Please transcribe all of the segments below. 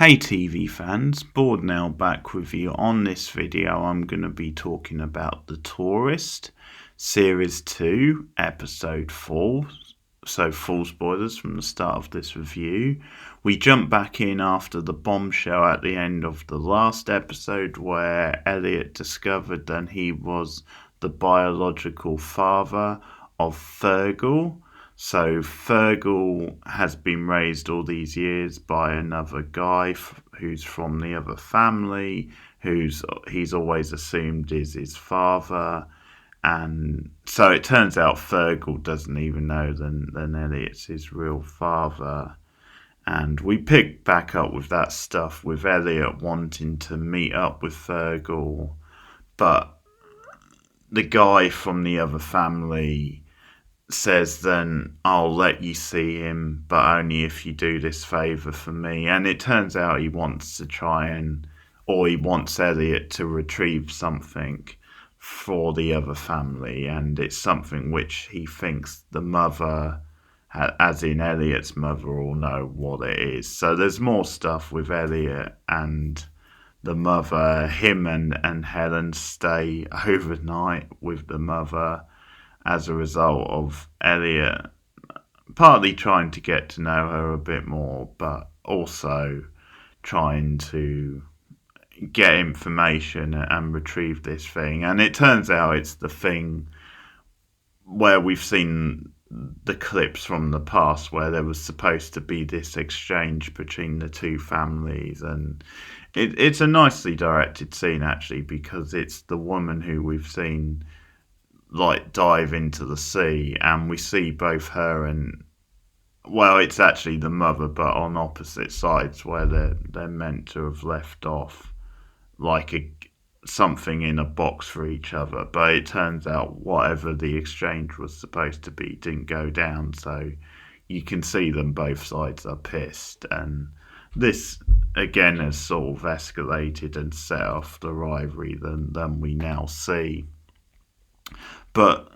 Hey TV fans, Bored now back with you. On this video I'm going to be talking about The Tourist, Series 2, Episode 4, so full spoilers from the start of this review. We jump back in after the bombshell at the end of the last episode where Elliot discovered that he was the biological father of Fergal. So Fergal has been raised all these years by another guy who's from the other family, he's always assumed is his father. And so it turns out Fergal doesn't even know that Elliot's his real father. And we pick back up with that stuff with Elliot wanting to meet up with Fergal, but the guy from the other family says then, I'll let you see him, but only if you do this favour for me. And it turns out he wants Elliot to retrieve something for the other family, and it's something which he thinks the mother, as in Elliot's mother, will know what it is. So there's more stuff with Elliot and the mother. Him and Helen stay overnight with the mother as a result of Elliot partly trying to get to know her a bit more, but also trying to get information and retrieve this thing. And it turns out it's the thing where we've seen the clips from the past where there was supposed to be this exchange between the two families. And it's a nicely directed scene, actually, because it's the woman who we've seen dive into the sea, and we see both her and, well, it's actually the mother, but on opposite sides where they're meant to have left off, something in a box for each other. But it turns out whatever the exchange was supposed to be didn't go down, so you can see them, both sides are pissed. And this again has sort of escalated and set off the rivalry than we now see. But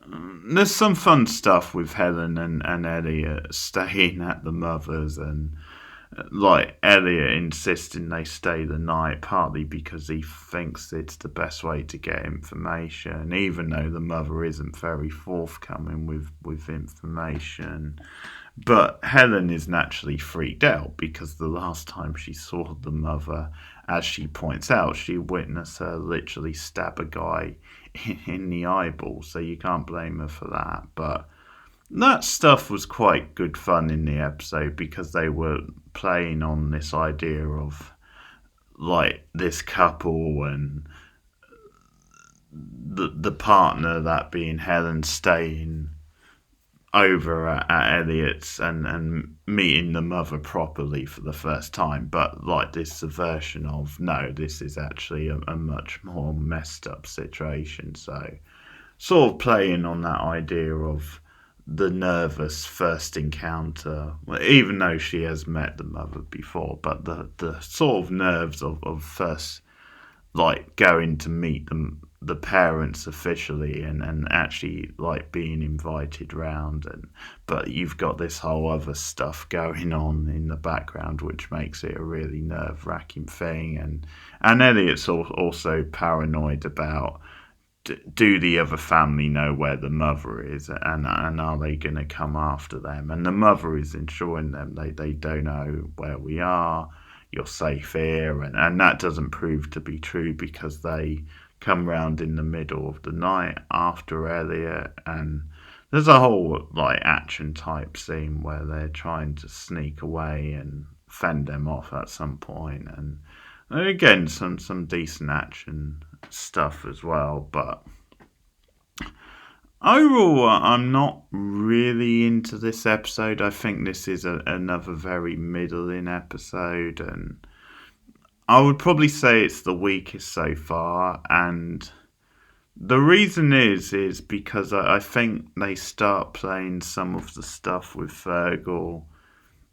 there's some fun stuff with Helen and Elliot staying at the mother's, and Elliot insisting they stay the night, partly because he thinks it's the best way to get information, even though the mother isn't very forthcoming with information. But Helen is naturally freaked out because the last time she saw the mother, as she points out, she witnessed her literally stab a guy in the eyeball, so you can't blame her for that. But that stuff was quite good fun in the episode because they were playing on this idea of this couple and the partner, that being Helen, staying over at Elliot's and meeting the mother properly for the first time, but this version of, no, this is actually a much more messed up situation. So sort of playing on that idea of the nervous first encounter, even though she has met the mother before, but the sort of nerves of first going to meet the parents officially and actually being invited round, but you've got this whole other stuff going on in the background which makes it a really nerve-wracking thing. And Elliot's also paranoid about, do the other family know where the mother is, and are they going to come after them? And the mother is ensuring them they don't know where we are, you're safe here, and that doesn't prove to be true because they come round in the middle of the night after Elliot, and there's a whole action type scene where they're trying to sneak away and fend them off at some point, and again some decent action stuff as well. But overall, I'm not really into this episode. I think this is another very middling episode, and I would probably say it's the weakest so far. And the reason is because I think they start playing some of the stuff with Fergal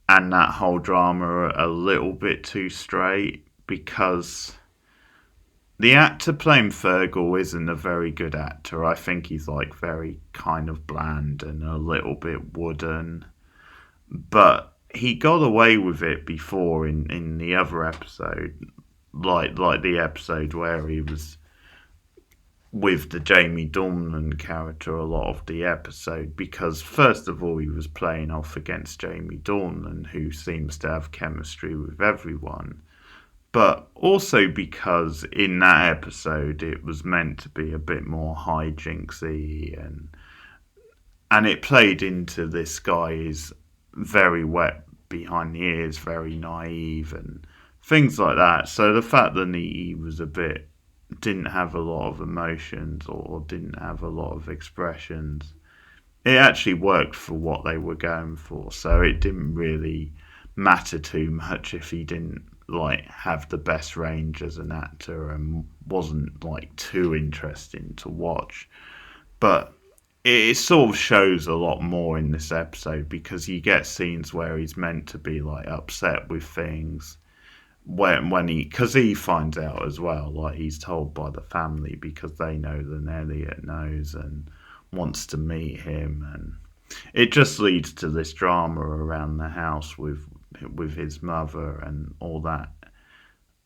and that whole drama a little bit too straight, because the actor playing Fergal isn't a very good actor. I think he's very kind of bland and a little bit wooden. But he got away with it before in the other episode, like the episode where he was with the Jamie Dornan character a lot of the episode, because first of all he was playing off against Jamie Dornan, who seems to have chemistry with everyone, but also because in that episode it was meant to be a bit more hijinksy, and it played into this guy is very wet behind the ears, very naive and things like that. So the fact that he was a bit didn't have a lot of emotions or didn't have a lot of expressions, it actually worked for what they were going for. So it didn't really matter too much if he didn't like have the best range as an actor and wasn't like too interesting to watch. But it sort of shows a lot more in this episode, because you get scenes where he's meant to be like upset with things when because he finds out as well, like he's told by the family because they know that Elliot knows and wants to meet him, and it just leads to this drama around the house with his mother and all that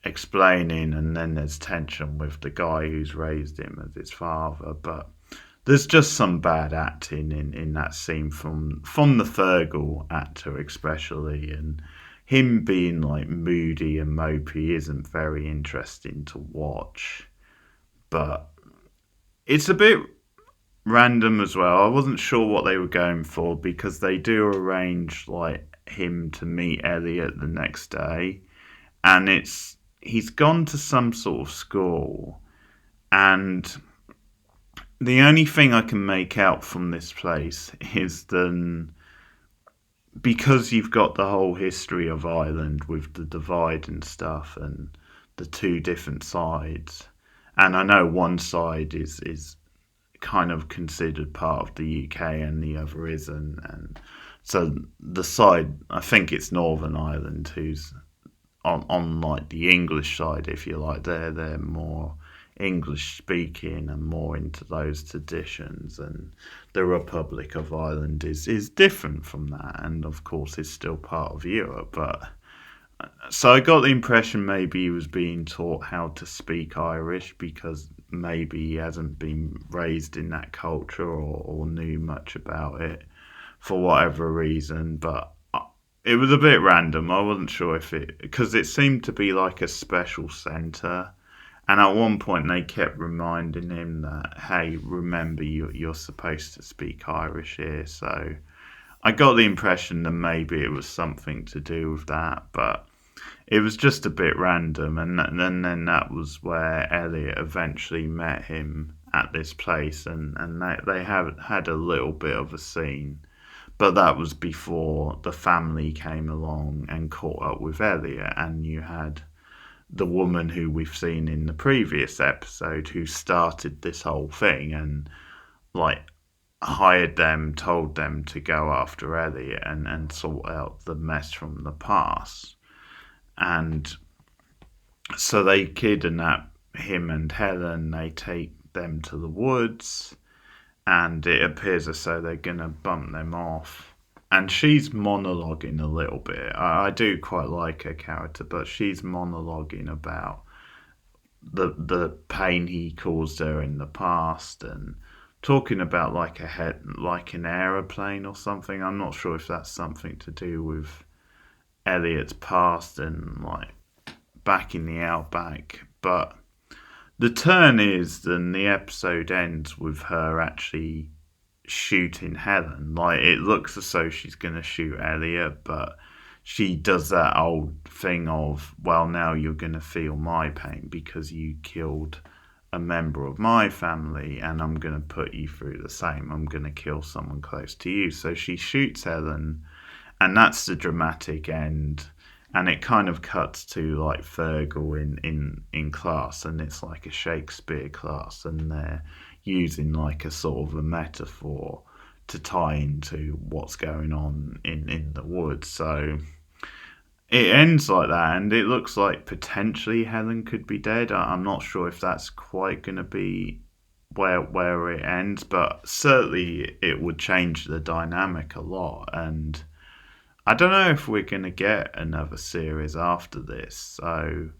explaining, and then there's tension with the guy who's raised him as his father. But there's just some bad acting in that scene from the Fergal actor especially, and him being like moody and mopey isn't very interesting to watch. But it's a bit random as well. I wasn't sure what they were going for, because they do arrange like him to meet Elliot the next day, and he's gone to some sort of school, and the only thing I can make out from this place is then, because you've got the whole history of Ireland with the divide and stuff and the two different sides, and I know one side is kind of considered part of the UK and the other isn't, and so the side, I think it's Northern Ireland, who's on like the English side, if you like, they're more English speaking and more into those traditions, and the Republic of Ireland is different from that, and of course is still part of Europe. But so I got the impression maybe he was being taught how to speak Irish, because maybe he hasn't been raised in that culture or knew much about it for whatever reason. But it was a bit random. I wasn't sure if because it seemed to be like a special centre. And at one point they kept reminding him that, hey, remember you're supposed to speak Irish here. So I got the impression that maybe it was something to do with that, but it was just a bit random. And then that was where Elliot eventually met him at this place, and they had a little bit of a scene. But that was before the family came along and caught up with Elliot, and you had the woman who we've seen in the previous episode who started this whole thing and like hired them, told them to go after Elliot and sort out the mess from the past. And so they kidnap him and Helen, they take them to the woods, and it appears as though they're going to bump them off. And she's monologuing a little bit. I do quite like her character, but she's monologuing about the pain he caused her in the past, and talking about like an aeroplane or something. I'm not sure if that's something to do with Elliot's past and like back in the outback. But the turn is, then the episode ends with her actually shooting Helen. Like, it looks as though she's going to shoot Elliot, but she does that old thing of, well, now you're going to feel my pain because you killed a member of my family, and I'm going to put you through the same. I'm going to kill someone close to you. So she shoots Helen, and that's the dramatic end. And it kind of cuts to like Fergal in class, and it's like a Shakespeare class, and they're using like a sort of a metaphor to tie into what's going on in the woods. So it ends like that, and it looks like potentially Helen could be dead. I'm not sure if that's quite going to be where it ends, but certainly it would change the dynamic a lot. And I don't know if we're going to get another series after this. So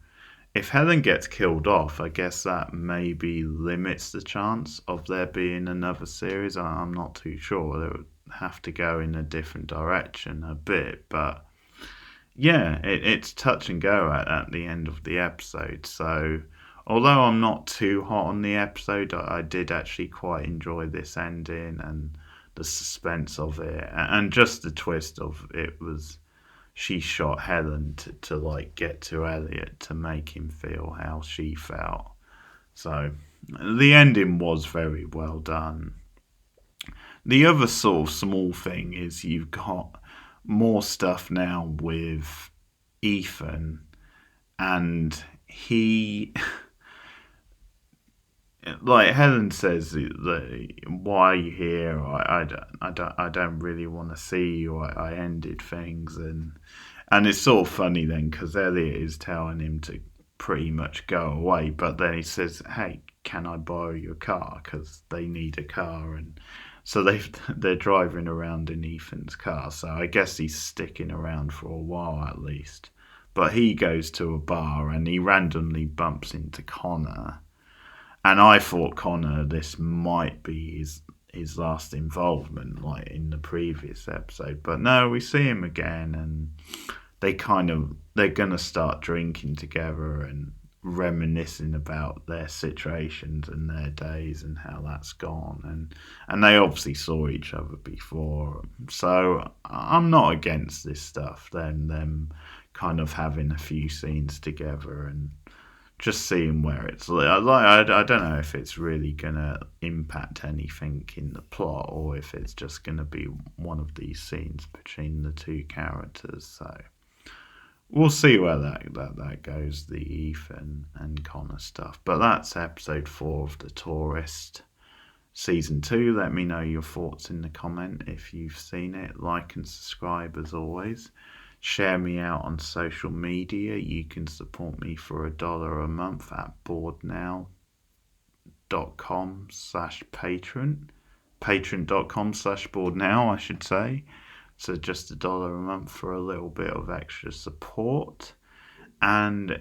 if Helen gets killed off, I guess that maybe limits the chance of there being another series. I'm not too sure. They would have to go in a different direction a bit. But yeah, it's touch and go at the end of the episode. So although I'm not too hot on the episode, I did actually quite enjoy this ending and the suspense of it, and just the twist of it was she shot Helen to like get to Elliot to make him feel how she felt. So the ending was very well done. The other sort of small thing is you've got more stuff now with Ethan, and he like Helen says that, why are you here? I don't really want to see you. I ended things, and it's sort of funny then because Elliot is telling him to pretty much go away, but then he says, "Hey, can I borrow your car?" Because they need a car, and so they're driving around in Ethan's car. So I guess he's sticking around for a while at least. But he goes to a bar and he randomly bumps into Connor. And I thought Connor, this might be his last involvement, like in the previous episode. But no, we see him again, and they're gonna start drinking together and reminiscing about their situations and their days and how that's gone. And they obviously saw each other before, so I'm not against this stuff. Then them kind of having a few scenes together and just seeing where it's like I don't know if it's really gonna impact anything in the plot or if it's just gonna be one of these scenes between the two characters. So we'll see where that goes, the Ethan and Connor stuff. But that's episode 4 of The Tourist, season 2. Let me know your thoughts in the comment if you've seen it. Like and subscribe as always. Share me out on social media. You can support me for $1 a month at boardnow.com/patron. Patreon.com/boardnow, I should say. So just $1 a month for a little bit of extra support. And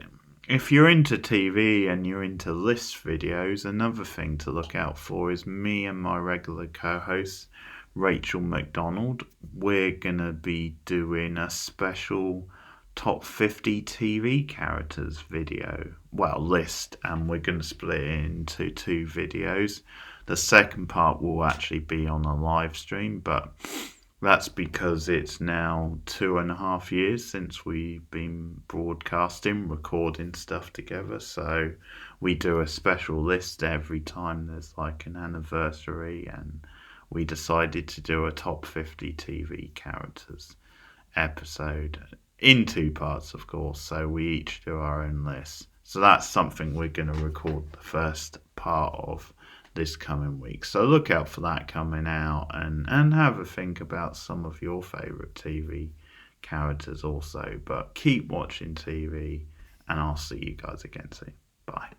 if you're into TV and you're into list videos, another thing to look out for is me and my regular co-host Rachel McDonald. We're going to be doing a special top 50 TV characters list, and we're going to split it into 2 videos. The second part will actually be on a live stream, but that's because it's now 2.5 years since we've been broadcasting, recording stuff together. So we do a special list every time there's like an anniversary, and we decided to do a top 50 TV characters episode in 2 parts, of course. So we each do our own list. So that's something we're going to record the first part of this coming week. So look out for that coming out, and have a think about some of your favourite TV characters also. But keep watching TV, and I'll see you guys again soon. Bye.